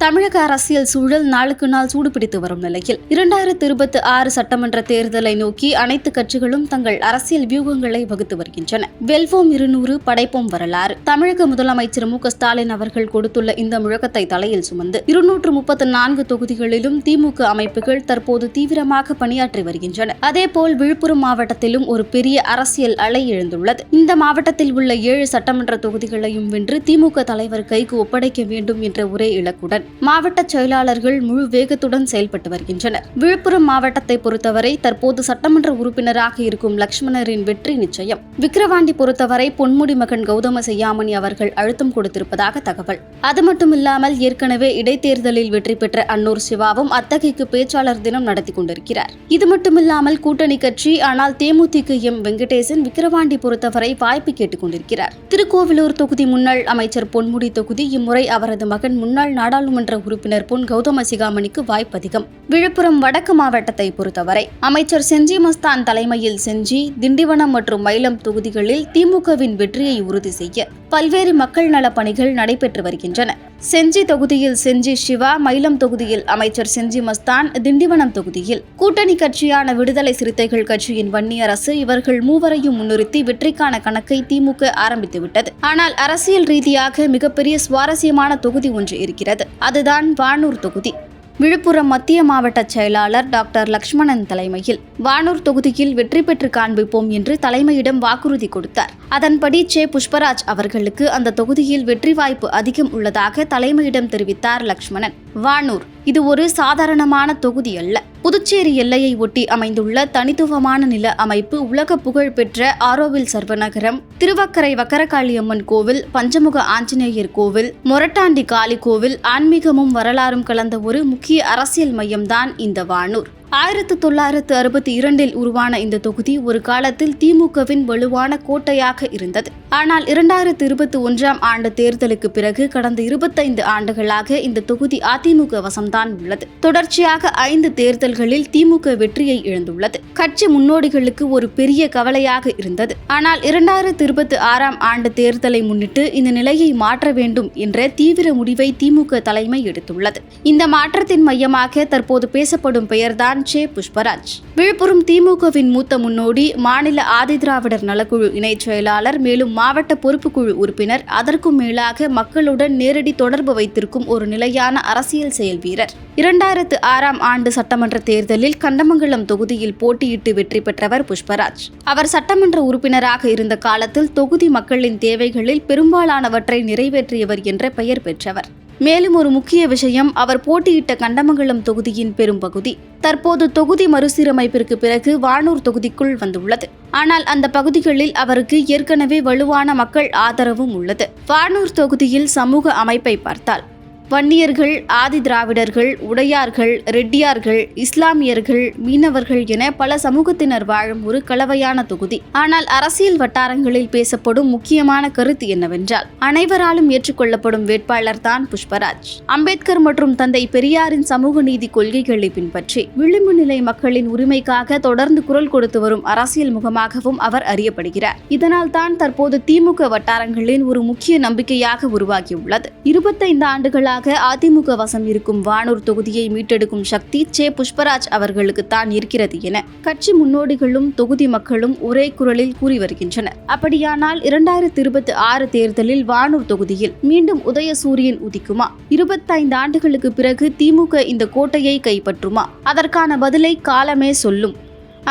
தமிழக அரசியல் சூழல் நாளுக்கு நாள் சூடுபிடித்து வரும் நிலையில் 2026 சட்டமன்ற தேர்தலை நோக்கி அனைத்து கட்சிகளும் தங்கள் அரசியல் வியூகங்களை வகுத்து வருகின்றன. வெல்வோம் 200 படைப்போம் வரலாறு. தமிழக முதலமைச்சர் மு.க.ஸ்டாலின் அவர்கள் கொடுத்துள்ள இந்த முழக்கத்தை தலையில் சுமந்து 234 தொகுதிகளிலும் திமுக அமைப்புகள் தற்போது தீவிரமாக பணியாற்றி வருகின்றன. அதேபோல் விழுப்புரம் மாவட்டத்திலும் ஒரு பெரிய அரசியல் அலை எழுந்துள்ளது. இந்த மாவட்டத்தில் உள்ள 7 சட்டமன்ற தொகுதிகளையும் வென்று திமுக தலைவர் கைக்கு ஒப்படைக்க வேண்டும் என்ற ஒரே இலக்குடன் மாவட்ட செயலாளர்கள் முழு வேகத்துடன் செயல்பட்டு வருகின்றனர். விழுப்புரம் மாவட்டத்தை பொறுத்தவரை தற்போது சட்டமன்ற உறுப்பினராக இருக்கும் லட்சுமணரின் வெற்றி நிச்சயம். விக்கிரவாண்டி பொறுத்தவரை பொன்முடி மகன் கௌதம செய்யாமணி அவர்கள் அழுத்தம் கொடுத்திருப்பதாக தகவல். அது மட்டுமில்லாமல் ஏற்கனவே இடைத்தேர்தலில் வெற்றி பெற்ற அன்னூர் சிவாவும் அத்தகைக்கு பேச்சாளர் தினம் நடத்தி கொண்டிருக்கிறார். இது மட்டுமில்லாமல் கூட்டணி கட்சி ஆனால் தேமுதிக எம் வெங்கடேசன் விக்கிரவாண்டி பொறுத்தவரை வாய்ப்பு கேட்டுக் கொண்டிருக்கிறார். திருக்கோவிலூர் தொகுதி முன்னாள் அமைச்சர் பொன்முடி தொகுதி இம்முறை அவரது மகன் முன்னாள் நாடாளுமன்ற உறுப்பினர் பொன் கௌதம சிகாமணிக்கு வாய்ப்பு அதிகம். விழுப்புரம் வடக்கு மாவட்டத்தை பொறுத்தவரை அமைச்சர் செஞ்சி மஸ்தான் தலைமையில் செஞ்சி, திண்டிவனம் மற்றும் மயிலம் தொகுதிகளில் திமுகவின் வெற்றியை உறுதி செய்ய பல்வேறு மக்கள் நலப் பணிகள் நடைபெற்று வருகின்றன. செஞ்சி தொகுதியில் செஞ்சி சிவா, மயிலம் தொகுதியில் அமைச்சர் செஞ்சி மஸ்தான், திண்டிவனம் தொகுதியில் கூட்டணி கட்சியான விடுதலை சிறுத்தைகள் கட்சியின் வன்னியரசு இவர்கள் மூவரையும் முன்னிறுத்தி வெற்றிக்கான கணக்கை திமுக ஆரம்பித்துவிட்டது. ஆனால் அரசியல் ரீதியாக மிகப்பெரிய சுவாரஸ்யமான தொகுதி ஒன்று இருக்கிறது. அதுதான் வானூர் தொகுதி. விழுப்புரம் மத்திய மாவட்ட செயலாளர் டாக்டர் லட்சுமணன் தலைமையில் வானூர் தொகுதியில் வெற்றி பெற்று காண்பிப்போம் என்று தலைமையிடம் வாக்குறுதி கொடுத்தார். அதன்படி சே. புஷ்பராஜ் அவர்களுக்கு அந்த தொகுதியில் வெற்றி வாய்ப்பு அதிகம் உள்ளதாக தலைமையிடம் தெரிவித்தார் லட்சுமணன். வானூர் இது ஒரு சாதாரணமான தொகுதி அல்ல. புதுச்சேரி எல்லையை ஒட்டி அமைந்துள்ள தனித்துவமான நில அமைப்பு, உலக புகழ் பெற்ற ஆரோவில் சர்வநகரம், திருவக்கரை வக்கரகாளியம்மன் கோவில், பஞ்சமுக ஆஞ்சநேயர் கோவில், மொரட்டாண்டி காளி கோவில், ஆன்மீகமும் வரலாறும் கலந்த ஒரு முக்கிய அரசியல் மையம்தான் இந்த வானூர். 1962 உருவான இந்த தொகுதி ஒரு காலத்தில் திமுகவின் வலுவான கோட்டையாக இருந்தது. ஆனால் 2021 ஆண்டு தேர்தலுக்கு பிறகு கடந்த 25 ஆண்டுகளாக இந்த தொகுதி அதிமுக வசம்தான் உள்ளது. தொடர்ச்சியாக 5 தேர்தல்களில் திமுக வெற்றியை இழந்துள்ளது. கட்சி முன்னோடிகளுக்கு ஒரு பெரிய கவலையாக இருந்தது. ஆனால் 2026 ஆண்டு தேர்தலை முன்னிட்டு இந்த நிலையை மாற்ற வேண்டும் என்ற தீவிர முடிவை திமுக தலைமை எடுத்துள்ளது. இந்த மாற்றத்தின் மையமாக தற்போது பேசப்படும் பெயர்தான் சே. புஷ்பராஜ். விழுப்புரம் திமுகவின் மூத்த முன்னோடி, மாநில ஆதிதிராவிடர் நலக்குழு இணைச் செயலாளர், மேலும் மாவட்ட பொறுப்புக்குழு உறுப்பினர், அதற்கும் மேலாக மக்களுடன் நேரடி தொடர்பு வைத்திருக்கும் ஒரு நிலையான அரசியல் செயல் வீரர். 2006 ஆண்டு சட்டமன்ற தேர்தலில் கண்டமங்கலம் தொகுதியில் போட்டியிட்டு வெற்றி பெற்றவர் புஷ்பராஜ். அவர் சட்டமன்ற உறுப்பினராக இருந்த காலத்தில் தொகுதி மக்களின் தேவைகளில் பெரும்பாலானவற்றை நிறைவேற்றியவர் என்ற பெயர் பெற்றவர். மேலும் ஒரு முக்கிய விஷயம், அவர் போட்டியிட்ட கண்டமங்கலம் தொகுதியின் பெரும்பகுதி தற்போது தொகுதி மறுசீரமைப்பிற்கு பிறகு வானூர் தொகுதிக்குள் வந்துள்ளது. ஆனால் அந்த பகுதிகளில் அவருக்கு ஏற்கனவே வலுவான மக்கள் ஆதரவும் உள்ளது. வானூர் தொகுதியில் சமூக அமைப்பை பார்த்தால் வன்னியர்கள், ஆதி திராவிடர்கள், உடையார்கள், ரெட்டியார்கள், இஸ்லாமியர்கள், மீனவர்கள் என பல சமூகத்தினர் வாழும் ஒரு கலவையான தொகுதி. ஆனால் அரசியல் வட்டாரங்களில் பேசப்படும் முக்கியமான கருத்து என்னவென்றால் அனைவராலும் ஏற்றுக்கொள்ளப்படும் வேட்பாளர் தான் புஷ்பராஜ். அம்பேத்கர் மற்றும் தந்தை பெரியாரின் சமூக நீதி கொள்கைகளை பின்பற்றி விளிம்பு நிலை மக்களின் உரிமைக்காக தொடர்ந்து குரல் கொடுத்து வரும் அரசியல் முகமாகவும் அவர் அறியப்படுகிறார். இதனால் தான் தற்போது திமுக வட்டாரங்களின் ஒரு முக்கிய நம்பிக்கையாக உருவாகியுள்ளது. 25 ஆண்டுகளாக அதிமுக வசம் இருக்கும் வானூர் தொகுதியை மீட்டெடுக்கும் சக்தி சே. புஷ்பராஜ் அவர்களுக்கு தான் இருக்கிறது என கட்சி முன்னோடிகளும் தொகுதி மக்களும் ஒரே குரலில் கூறி வருகின்றனர். அப்படியானால் 2026 தேர்தலில் வானூர் தொகுதியில் மீண்டும் உதயசூரியன் உதிக்குமா? 25 ஆண்டுகளுக்கு பிறகு திமுக இந்த கோட்டையை கைப்பற்றுமா? அதற்கான பதிலை காலமே சொல்லும்.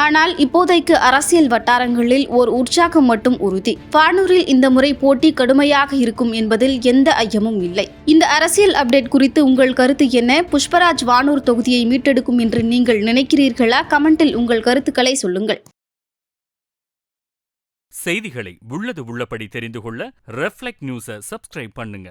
ஆனால் இப்போதைக்கு அரசியல் வட்டாரங்களில் ஓர் உற்சாகம் மட்டும் உறுதி. வானூரில் இந்த முறை போட்டி கடுமையாக இருக்கும் என்பதில் எந்த ஐயமும் இல்லை. இந்த அரசியல் அப்டேட் குறித்து உங்கள் கருத்து என்ன? புஷ்பராஜ் வானூர் தொகுதியை மீட்டெடுக்கும் என்று நீங்கள் நினைக்கிறீர்களா? கமெண்டில் உங்கள் கருத்துக்களை சொல்லுங்கள். செய்திகளை உள்ளது உள்ளபடி தெரிந்து கொள்ள ரெஃப்ளெக்ட் நியூஸை சப்ஸ்கிரைப் பண்ணுங்க.